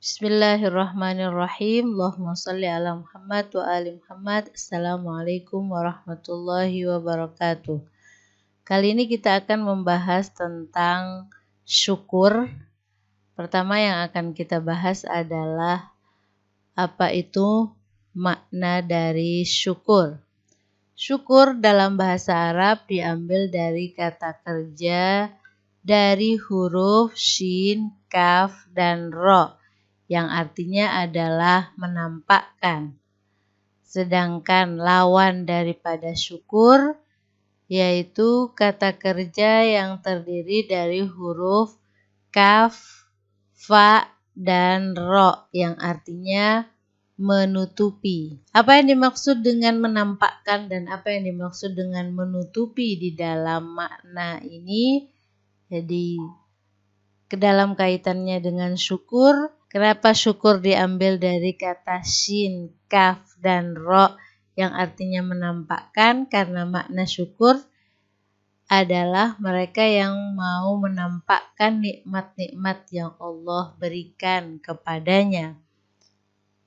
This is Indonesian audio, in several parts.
Bismillahirrahmanirrahim. Allahumma shalli ala Muhammad wa ali Muhammad. Assalamualaikum warahmatullahi wabarakatuh. Kali ini kita akan membahas tentang syukur. Pertama yang akan kita bahas adalah apa itu makna dari syukur. Syukur dalam bahasa Arab diambil dari kata kerja dari huruf shin, kaf, dan ro, yang artinya adalah menampakkan. Sedangkan lawan daripada syukur yaitu kata kerja yang terdiri dari huruf kaf, fa, dan ro, yang artinya menutupi. Apa yang dimaksud dengan menampakkan dan apa yang dimaksud dengan menutupi di dalam makna ini? Jadi ke dalam kaitannya dengan syukur, kenapa syukur diambil dari kata shin, kaf, dan ro yang artinya menampakkan? Karena makna syukur adalah mereka yang mau menampakkan nikmat-nikmat yang Allah berikan kepadanya.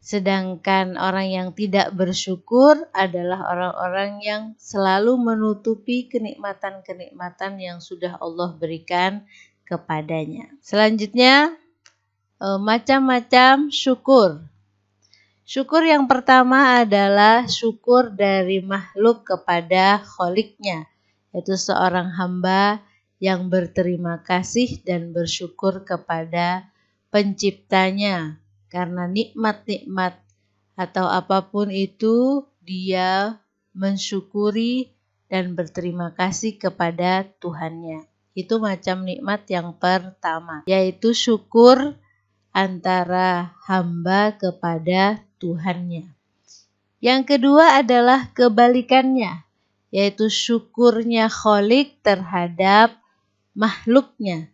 Sedangkan orang yang tidak bersyukur adalah orang-orang yang selalu menutupi kenikmatan-kenikmatan yang sudah Allah berikan kepadanya. Selanjutnya, macam-macam syukur. Syukur yang pertama adalah syukur dari makhluk kepada kholiknya, yaitu seorang hamba yang berterima kasih dan bersyukur kepada penciptanya. Karena nikmat-nikmat atau apapun itu dia mensyukuri dan berterima kasih kepada Tuhannya. Itu macam nikmat yang pertama, yaitu syukur antara hamba kepada Tuhannya. Yang kedua adalah kebalikannya, yaitu syukurnya kholik terhadap makhluknya,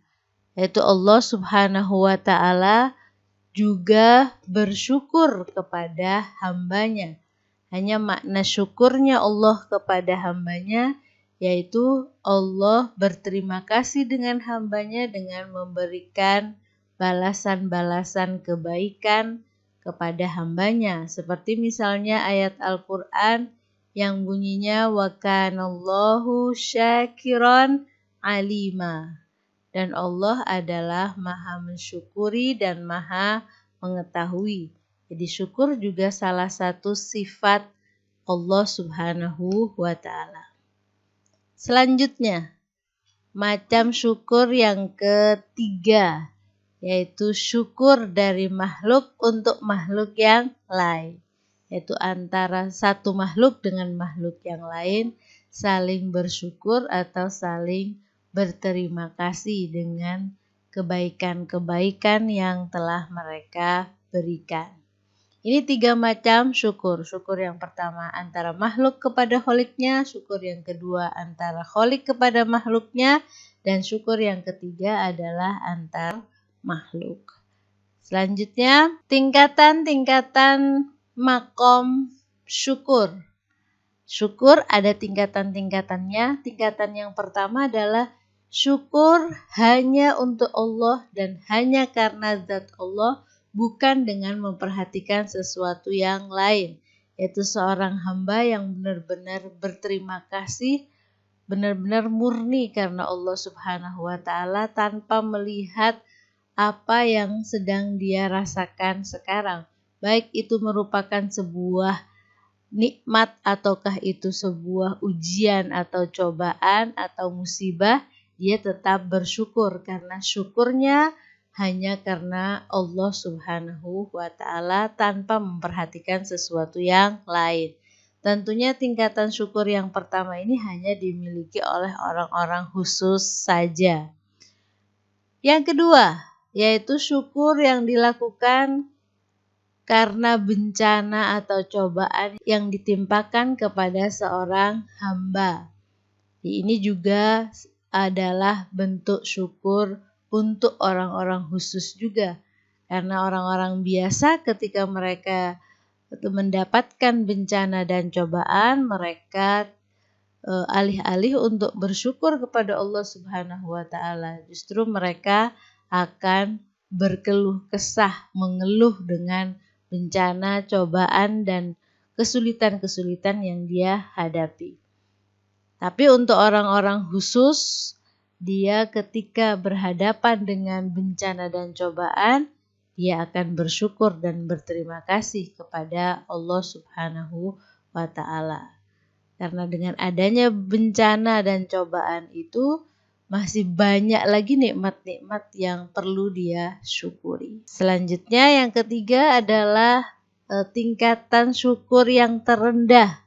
yaitu Allah Subhanahu wa Ta'ala juga bersyukur kepada hambanya. Hanya makna syukurnya Allah kepada hambanya, yaitu Allah berterima kasih dengan hambanya dengan memberikan balasan-balasan kebaikan kepada hambanya. Seperti misalnya ayat Al-Quran yang bunyinya wa kanallahu syakiran alima. Dan Allah adalah maha mensyukuri dan maha mengetahui. Jadi syukur juga salah satu sifat Allah Subhanahu wa Ta'ala. Selanjutnya, macam syukur yang ketiga, yaitu syukur dari makhluk untuk makhluk yang lain. Yaitu antara satu makhluk dengan makhluk yang lain saling bersyukur atau saling berterima kasih dengan kebaikan-kebaikan yang telah mereka berikan. Ini 3 macam syukur. Syukur yang pertama antara makhluk kepada kholiknya, syukur yang kedua antara kholik kepada makhluknya, dan syukur yang ketiga adalah antar makhluk. Selanjutnya, tingkatan-tingkatan makom syukur. Syukur ada tingkatan-tingkatannya. Tingkatan yang pertama adalah syukur hanya untuk Allah dan hanya karena zat Allah, bukan dengan memperhatikan sesuatu yang lain. Yaitu seorang hamba yang benar-benar berterima kasih, benar-benar murni karena Allah Subhanahu wa Ta'ala tanpa melihat apa yang sedang dia rasakan sekarang. Baik itu merupakan sebuah nikmat ataukah itu sebuah ujian atau cobaan atau musibah, dia tetap bersyukur karena syukurnya hanya karena Allah Subhanahu wa Ta'ala tanpa memperhatikan sesuatu yang lain. Tentunya tingkatan syukur yang pertama ini hanya dimiliki oleh orang-orang khusus saja. Yang kedua, yaitu syukur yang dilakukan karena bencana atau cobaan yang ditimpakan kepada seorang hamba. Ini juga adalah bentuk syukur untuk orang-orang khusus juga. Karena orang-orang biasa ketika mereka mendapatkan bencana dan cobaan, mereka alih-alih untuk bersyukur kepada Allah Subhanahu wa Ta'ala, justru mereka akan berkeluh kesah, mengeluh dengan bencana, cobaan, dan kesulitan-kesulitan yang dia hadapi. Tapi untuk orang-orang khusus, dia ketika berhadapan dengan bencana dan cobaan, dia akan bersyukur dan berterima kasih kepada Allah Subhanahu wa Ta'ala. Karena dengan adanya bencana dan cobaan itu, masih banyak lagi nikmat-nikmat yang perlu dia syukuri. Selanjutnya yang ketiga adalah tingkatan syukur yang terendah,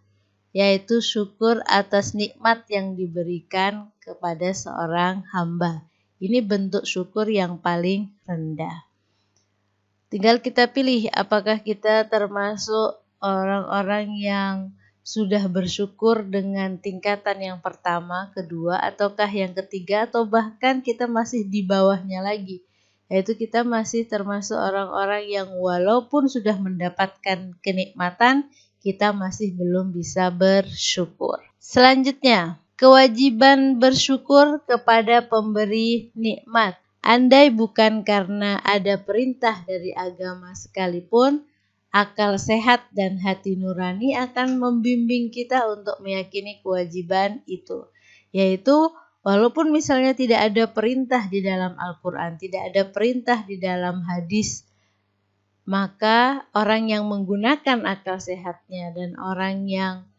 yaitu syukur atas nikmat yang diberikan kepada seorang hamba. Ini bentuk syukur yang paling rendah. Tinggal kita pilih apakah kita termasuk orang-orang yang sudah bersyukur dengan tingkatan yang pertama, kedua, ataukah yang ketiga, atau bahkan kita masih di bawahnya lagi. Yaitu kita masih termasuk orang-orang yang walaupun sudah mendapatkan kenikmatan, kita masih belum bisa bersyukur. Selanjutnya, kewajiban bersyukur kepada pemberi nikmat. Andai bukan karena ada perintah dari agama sekalipun, akal sehat dan hati nurani akan membimbing kita untuk meyakini kewajiban itu. Yaitu walaupun misalnya tidak ada perintah di dalam Al-Quran, tidak ada perintah di dalam hadis, maka orang yang menggunakan akal sehatnya dan orang yang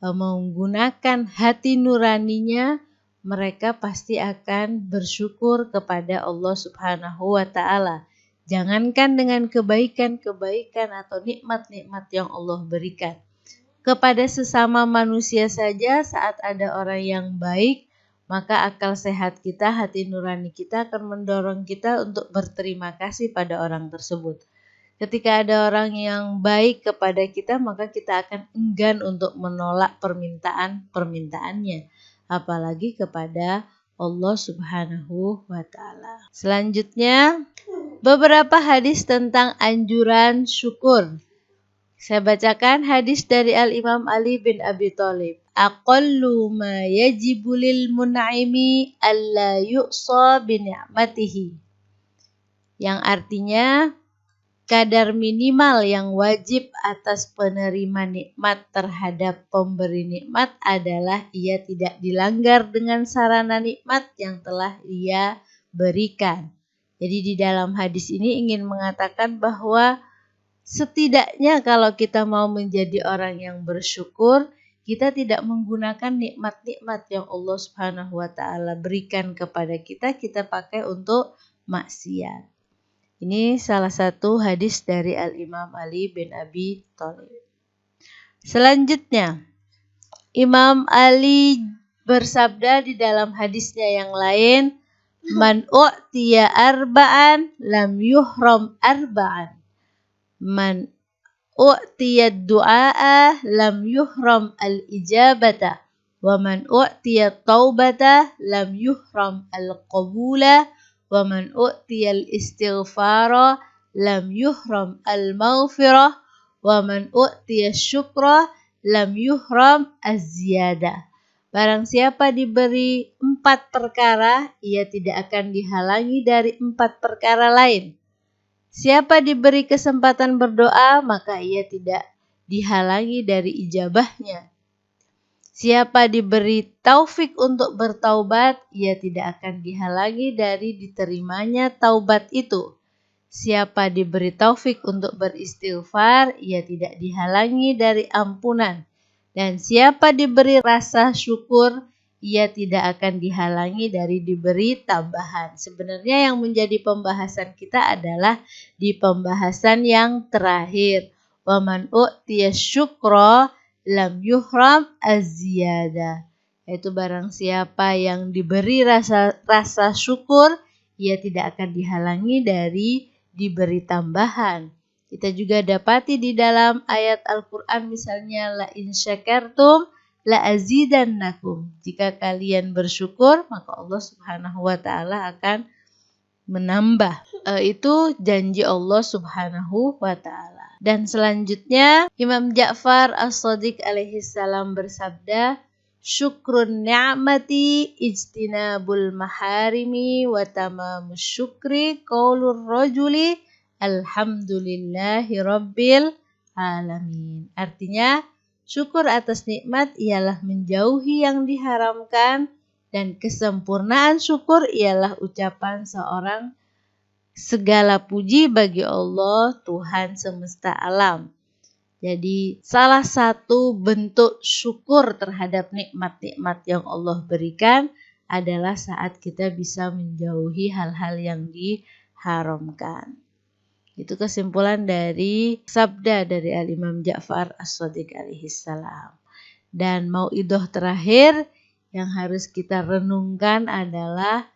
menggunakan hati nuraninya, mereka pasti akan bersyukur kepada Allah Subhanahu wa Ta'ala. Jangankan dengan kebaikan-kebaikan atau nikmat-nikmat yang Allah berikan. Kepada sesama manusia saja saat ada orang yang baik, maka akal sehat kita, hati nurani kita akan mendorong kita untuk berterima kasih pada orang tersebut. Ketika ada orang yang baik kepada kita, maka kita akan enggan untuk menolak permintaannya. Apalagi kepada Allah Subhanahu wa Ta'ala. Selanjutnya, beberapa hadis tentang anjuran syukur. Saya bacakan hadis dari Al-Imam Ali bin Abi Thalib. Aqallu ma yajibu lil mun'imi alla yu'sa bi ni'matihi. Yang artinya, kadar minimal yang wajib atas penerima nikmat terhadap pemberi nikmat adalah ia tidak dilanggar dengan sarana nikmat yang telah ia berikan. Jadi di dalam hadis ini ingin mengatakan bahwa setidaknya kalau kita mau menjadi orang yang bersyukur, kita tidak menggunakan nikmat-nikmat yang Allah Subhanahu wa Ta'ala berikan kepada kita, kita pakai untuk maksiat. Ini salah satu hadis dari Al-Imam Ali bin Abi Thalib. Selanjutnya, Imam Ali bersabda di dalam hadisnya yang lain, Man u'tiya arba'an lam yuhram arba'an. Man u'tiya du'a'a lam yuhram al-ijabata. Wa man u'tiya taubata lam yuhram al-qabula. Wa man u'tiyal istighfara lam yuhram al-maghfirah wa man u'tiyas syukra lam yuhram az-ziyadah. Barang siapa diberi 4 perkara, ia tidak akan dihalangi dari 4 perkara lain. Siapa diberi kesempatan berdoa, maka ia tidak dihalangi dari ijabahnya. Siapa diberi taufik untuk bertaubat, ia tidak akan dihalangi dari diterimanya taubat itu. Siapa diberi taufik untuk beristighfar, ia tidak dihalangi dari ampunan. Dan siapa diberi rasa syukur, ia tidak akan dihalangi dari diberi tambahan. Sebenarnya yang menjadi pembahasan kita adalah di pembahasan yang terakhir. Wa man u'tiya syukra lam yuhram az-ziyadah. Yaitu barang siapa yang diberi rasa syukur, ia tidak akan dihalangi dari diberi tambahan. Kita juga dapati di dalam ayat Al-Quran misalnya la in syakartum la azidannakum. Jika kalian bersyukur, maka Allah Subhanahu wa Ta'ala akan menambah. Itu janji Allah Subhanahu wa Ta'ala. Dan selanjutnya Imam Ja'far As-Shadiq alaihi salam bersabda, syukrun ni'mati ijtinabul maharimi wa tamamus syukri qaulur rajuli alhamdulillahi rabbil alamin. Artinya, syukur atas nikmat ialah menjauhi yang diharamkan, dan kesempurnaan syukur ialah ucapan seorang segala puji bagi Allah Tuhan semesta alam. Jadi salah satu bentuk syukur terhadap nikmat-nikmat yang Allah berikan adalah saat kita bisa menjauhi hal-hal yang diharamkan. Itu kesimpulan dari sabda dari Al-Imam Ja'far As-Shadiq alaihi salam. Dan mauidhah terakhir yang harus kita renungkan adalah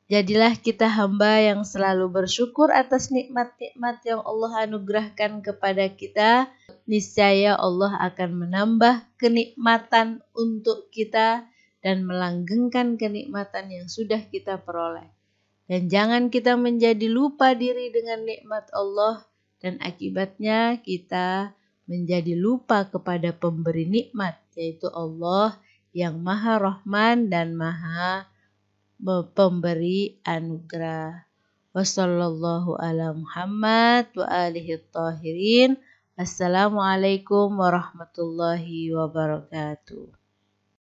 jadilah kita hamba yang selalu bersyukur atas nikmat-nikmat yang Allah anugerahkan kepada kita. Niscaya Allah akan menambah kenikmatan untuk kita dan melanggengkan kenikmatan yang sudah kita peroleh. Dan jangan kita menjadi lupa diri dengan nikmat Allah, dan akibatnya kita menjadi lupa kepada pemberi nikmat, yaitu Allah yang Maha Rahman dan Maha pemberi anugerah. Wassallallahu ala Muhammad wa alihi tahirin. Assalamualaikum warahmatullahi wabarakatuh.